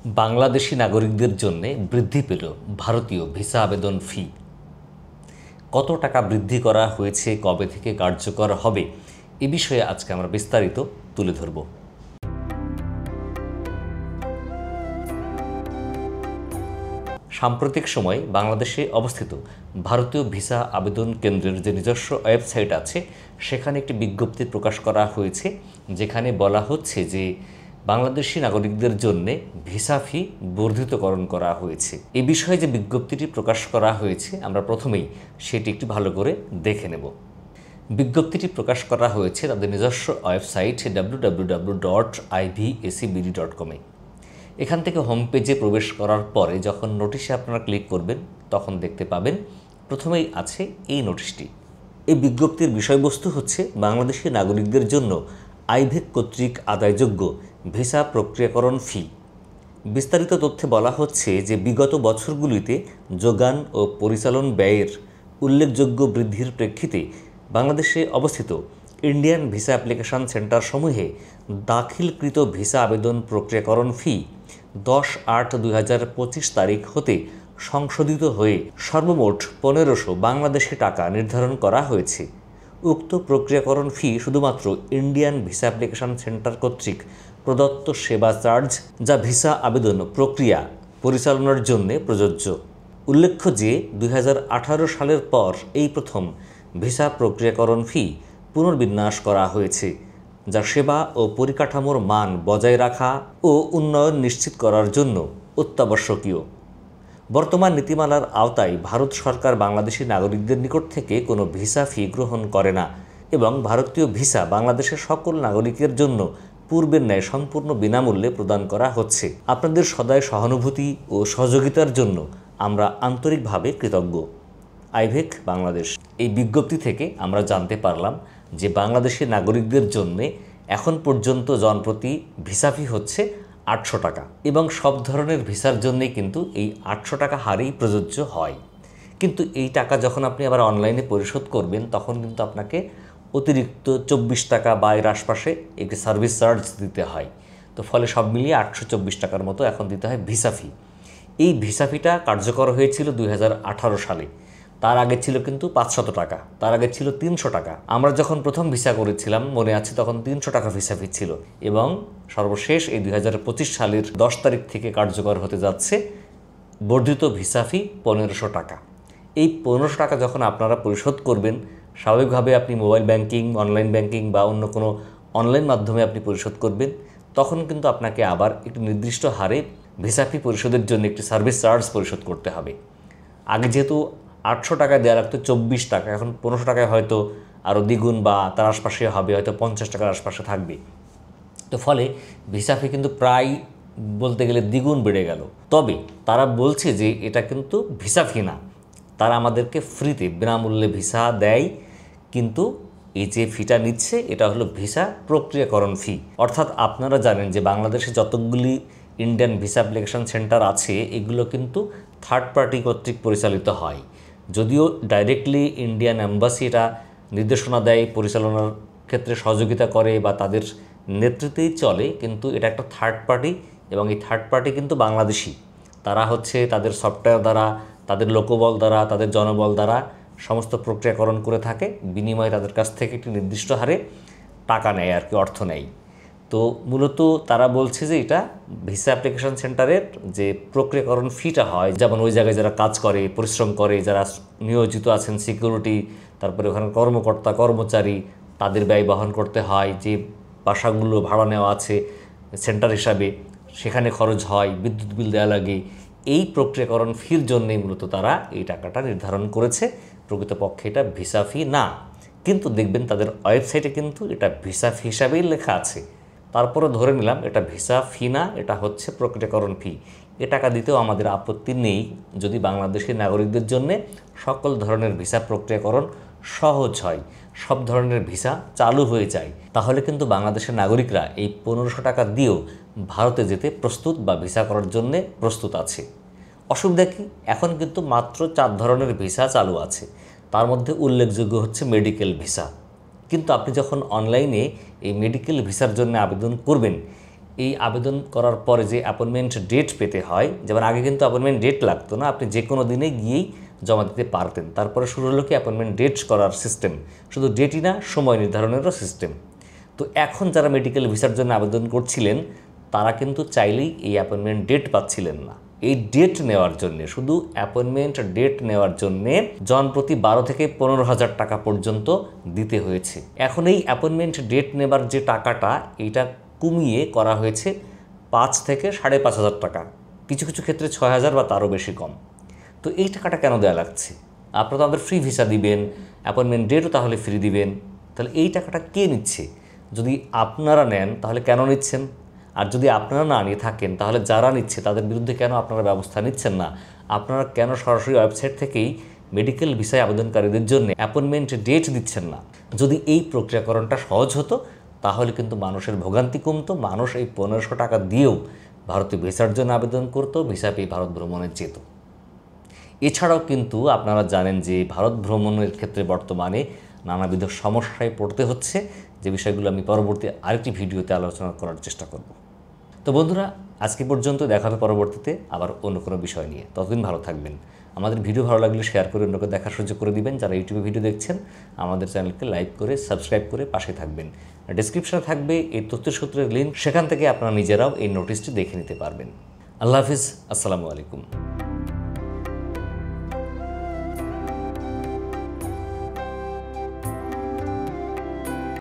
বাংলাদেশি নাগরিকদের জন্য বৃদ্ধি পেল ভারতীয় ভিসা আবেদন ফি। কত টাকা বৃদ্ধি করা হয়েছে, কবে থেকে কার্যকর হবে, এ বিষয়ে আজকে আমরা বিস্তারিত তুলে ধরব। সাম্প্রতিক সময়ে বাংলাদেশে অবস্থিত ভারতীয় ভিসা আবেদন কেন্দ্রের যে নিজস্ব ওয়েবসাইট আছে সেখানে একটি বিজ্ঞপ্তি প্রকাশ করা হয়েছে, যেখানে বলা হচ্ছে যে বাংলাদেশি নাগরিকদের জন্য ভিসা ফি বর্ধিতকরণ করা হয়েছে। এই বিষয়ে যে বিজ্ঞপ্তিটি প্রকাশ করা হয়েছে আমরা প্রথমেই সেটি একটু ভালো করে দেখে নেব। বিজ্ঞপ্তিটি প্রকাশ করা হয়েছে তাদের নিজস্ব ওয়েবসাইট www.ivacbd.com-এ। এখান থেকে হোম পেজে প্রবেশ করার পরে যখন নোটিশে আপনারা ক্লিক করবেন তখন দেখতে পাবেন প্রথমেই আছে এই নোটিশটি। এই বিজ্ঞপ্তির বিষয়বস্তু হচ্ছে বাংলাদেশি নাগরিকদের জন্য আইভেক কর্তৃক আদায়যোগ্য ভিসা প্রক্রিয়াকরণ ফি। বিস্তারিত তথ্যে বলা হচ্ছে যে বিগত বছরগুলিতে যোগান ও পরিচালন ব্যয়ের উল্লেখযোগ্য বৃদ্ধির প্রেক্ষিতে বাংলাদেশে অবস্থিত ইন্ডিয়ান ভিসা অ্যাপ্লিকেশন সেন্টার সমূহে দাখিলকৃত ভিসা আবেদন প্রক্রিয়াকরণ ফি 10/8/2025 তারিখ হতে সংশোধিত হয়ে সর্বমোট 1500 বাংলাদেশি টাকা নির্ধারণ করা হয়েছে। উক্ত প্রক্রিয়াকরণ ফি শুধুমাত্র ইন্ডিয়ান ভিসা অ্যাপ্লিকেশন সেন্টার কর্তৃক প্রদত্ত সেবা চার্জ, যা ভিসা আবেদন প্রক্রিয়া পরিচালনার জন্য প্রযোজ্য। উল্লেখ্য যে 2018 সালের পর এই প্রথম ভিসা প্রক্রিয়াকরণ ফি পুনর্বিন্যাস করা হয়েছে, যা সেবা ও পরিকাঠামোর মান বজায় রাখা ও উন্নয়ন নিশ্চিত করার জন্য অত্যাবশ্যকীয়। বর্তমান নীতিমালার আওতায় ভারত সরকার বাংলাদেশি নাগরিকদের নিকট থেকে কোনো ভিসা ফি গ্রহণ করে না এবং ভারতীয় ভিসা বাংলাদেশের সকল নাগরিকের জন্য পূর্বের ন্যায় সম্পূর্ণ বিনামূল্যে প্রদান করা হচ্ছে। আপনাদের সদয় সহানুভূতি ও সহযোগিতার জন্য আমরা আন্তরিকভাবে কৃতজ্ঞ। আইভেক বাংলাদেশ। এই বিজ্ঞপ্তি থেকে আমরা জানতে পারলাম যে বাংলাদেশি নাগরিকদের জন্য এখন পর্যন্ত জনপ্রতি ভিসা ফি হচ্ছে 800 টাকা এবং সব ধরনের ভিসার জন্যই কিন্তু এই 800 টাকা হারেই প্রযোজ্য হয়। কিন্তু এই টাকা যখন আপনি আবার অনলাইনে পরিশোধ করবেন তখন কিন্তু আপনাকে অতিরিক্ত 24 টাকা বা এর আশপাশে একটি সার্ভিস চার্জ দিতে হয়। তো ফলে সব মিলিয়ে 824 টাকার মতো এখন দিতে হয় ভিসা ফি। এই ভিসা ফিটা কার্যকর হয়েছিল 2018 সালে। তার আগে ছিল কিন্তু 500 টাকা, তার আগে ছিল 300 টাকা। আমরা যখন প্রথম ভিসা করেছিলাম মনে আছে তখন 300 টাকা ভিসা ফি ছিল এবং সর্বশেষ এই 2025 সালের 10 তারিখ থেকে কার্যকর হতে যাচ্ছে বর্ধিত ভিসা ফি 1500 টাকা। এই 1500 টাকা যখন আপনারা পরিশোধ করবেন, স্বাভাবিকভাবে আপনি মোবাইল ব্যাংকিং, অনলাইন ব্যাংকিং বা অন্য কোনো অনলাইন মাধ্যমে আপনি পরিশোধ করবেন, তখন কিন্তু আপনাকে আবার একটি নির্দিষ্ট হারে ভিসা ফি পরিশোধের জন্য একটি সার্ভিস চার্জ পরিশোধ করতে হবে। আগে যেহেতু 800 টাকা দেওয়া লাগতো 24 টাকা, এখন 1500 টাকায় হয়তো আরও দ্বিগুণ বা তার আশপাশে হবে, হয়তো 50 টাকার আশপাশে থাকবে। তো ফলে ভিসা ফি কিন্তু প্রায় বলতে গেলে দ্বিগুণ বেড়ে গেল। তবে তারা বলছে যে এটা কিন্তু ভিসা ফি না, তারা আমাদেরকে ফ্রিতে বিনামূল্যে ভিসা দেয়, কিন্তু এই যে ফিটা নিচ্ছে এটা হলো ভিসা প্রক্রিয়াকরণ ফি। অর্থাৎ আপনারা জানেন যে বাংলাদেশে যতগুলি ইন্ডিয়ান ভিসা অ্যাপ্লিকেশন সেন্টার আছে এগুলো কিন্তু থার্ড পার্টি কর্তৃক পরিচালিত হয়। যদিও ডাইরেক্টলি ইন্ডিয়ান অ্যাম্বাসি এটা নির্দেশনা দেয়, পরিচালনার ক্ষেত্রে সহযোগিতা করে বা তাদের নেতৃত্বেই চলে, কিন্তু এটা একটা থার্ড পার্টি এবং এই থার্ড পার্টি কিন্তু বাংলাদেশি। তারা হচ্ছে তাদের সফটওয়্যার দ্বারা, তাদের লোকবল দ্বারা, তাদের জনবল দ্বারা সমস্ত প্রক্রিয়াকরণ করে থাকে, বিনিময়ে তাদের কাছ থেকে একটি নির্দিষ্ট হারে টাকা নেয় আর কি, অর্থ নেয়। তো মূলত তারা বলছে যে এটা ভিসা অ্যাপ্লিকেশন সেন্টারের যে প্রক্রিয়াকরণ ফিটা হয়, যেমন ওই জায়গায় যারা কাজ করে, পরিশ্রম করে, যারা নিয়োজিত আছেন, সিকিউরিটি, তারপরে ওখানে কর্মকর্তা কর্মচারী, তাদের ব্যয় বহন করতে হয়, যে বাসাগুলো ভাড়া নেওয়া আছে সেন্টার হিসাবে সেখানে খরচ হয়, বিদ্যুৎ বিল দেওয়া লাগে, এই প্রক্রিয়াকরণ ফির জন্যই মূলত তারা এই টাকাটা নির্ধারণ করেছে। প্রকৃতপক্ষে এটা ভিসা ফি না, কিন্তু দেখবেন তাদের ওয়েবসাইটে কিন্তু এটা ভিসা ফি হিসাবেই লেখা আছে। তারপরে ধরে নিলাম এটা ভিসা ফি না, এটা হচ্ছে প্রক্রিয়াকরণ ফি। এ টাকা দিতেও আমাদের আপত্তি নেই যদি বাংলাদেশের নাগরিকদের জন্য সকল ধরনের ভিসা প্রক্রিয়াকরণ সহজ হয়, সব ধরনের ভিসা চালু হয়ে যায়, তাহলে কিন্তু বাংলাদেশের নাগরিকরা এই 1500 টাকা দিয়েও ভারতে যেতে প্রস্তুত বা ভিসা করার জন্য প্রস্তুত আছে। অসুবিধা কি? এখন কিন্তু মাত্র 4 ধরনের ভিসা চালু আছে, তার মধ্যে উল্লেখযোগ্য হচ্ছে মেডিকেল ভিসা। কিন্তু আপনি যখন অনলাইনে এই মেডিকেল ভিসার জন্য আবেদন করবেন, এই আবেদন করার পরে যে অ্যাপয়েন্টমেন্ট ডেট পেতে হয়, যেমন আগে কিন্তু অ্যাপয়েন্টমেন্ট ডেট লাগতো না, আপনি যে কোনো দিনে গিয়েই জমা দিতে পারতেন। তারপরে শুরু হলো কি অ্যাপয়েন্টমেন্ট ডেট করার সিস্টেম, শুধু ডেটই না সময় নির্ধারণেরও সিস্টেম। তো এখন যারা মেডিকেল ভিসার জন্য আবেদন করছিলেন তারা কিন্তু চাইলেই এই অ্যাপয়েন্টমেন্ট ডেট পাচ্ছিলেন না। এই ডেট নেওয়ার জন্যে, শুধু অ্যাপয়েন্টমেন্ট ডেট নেওয়ার জন্যে জনপ্রতি 12 থেকে 15,000 টাকা পর্যন্ত দিতে হয়েছে। এখন এই অ্যাপয়েন্টমেন্ট ডেট নেবার যে টাকাটা, এইটা কমিয়ে করা হয়েছে 5 থেকে 5,500 টাকা, কিছু কিছু ক্ষেত্রে 6,000 বা তারও বেশি কম। তো এই টাকাটা কেন দেওয়া লাগছে? আপনারা তো আমাদের ফ্রি ভিসা দিবেন, অ্যাপয়েন্টমেন্ট ডেটও তাহলে ফ্রি দিবেন, তাহলে এই টাকাটা কে নিচ্ছে? যদি আপনারা নেন তাহলে কেন নিচ্ছেন? আর যদি আপনারা না নিয়ে থাকেন তাহলে যারা নিচ্ছে তাদের বিরুদ্ধে কেন আপনারা ব্যবস্থা নিচ্ছেন না? আপনারা কেন সরাসরি ওয়েবসাইট থেকেই মেডিকেল ভিসায় আবেদনকারীদের জন্য অ্যাপয়েন্টমেন্ট ডেট দিচ্ছেন না? যদি এই প্রক্রিয়াকরণটা সহজ হতো তাহলে কিন্তু মানুষের ভোগান্তি কমতো, মানুষ এই 1500 টাকা দিয়েও ভারতীয় ভিসার জন্য আবেদন করতো, ভিসা পেয়ে ভারত ভ্রমণে যেত। এছাড়াও কিন্তু আপনারা জানেন যে ভারত ভ্রমণের ক্ষেত্রে বর্তমানে নানাবিধ সমস্যায় পড়তে হচ্ছে, যে বিষয়গুলো আমি পরবর্তী আরেকটি ভিডিওতে আলোচনা করার চেষ্টা করব। তো বন্ধুরা, আজকে পর্যন্ত দেখা হবে পরবর্তীতে আবার অন্য কোনো বিষয় নিয়ে। ততদিন ভালো থাকবেন। আমাদের ভিডিও ভালো লাগলে শেয়ার করে অন্যকে দেখার সুযোগ করে দিবেন। যারা ইউটিউবে ভিডিও দেখছেন আমাদের চ্যানেলকে লাইক করে সাবস্ক্রাইব করে পাশে থাকবেন। ডেসক্রিপশনে থাকবে এই তথ্যসূত্রের লিঙ্ক, সেখান থেকে আপনারা নিজেরাও এই নোটিশটি দেখে নিতে পারবেন। আল্লাহ হাফিজ, আসসালামু আলাইকুম।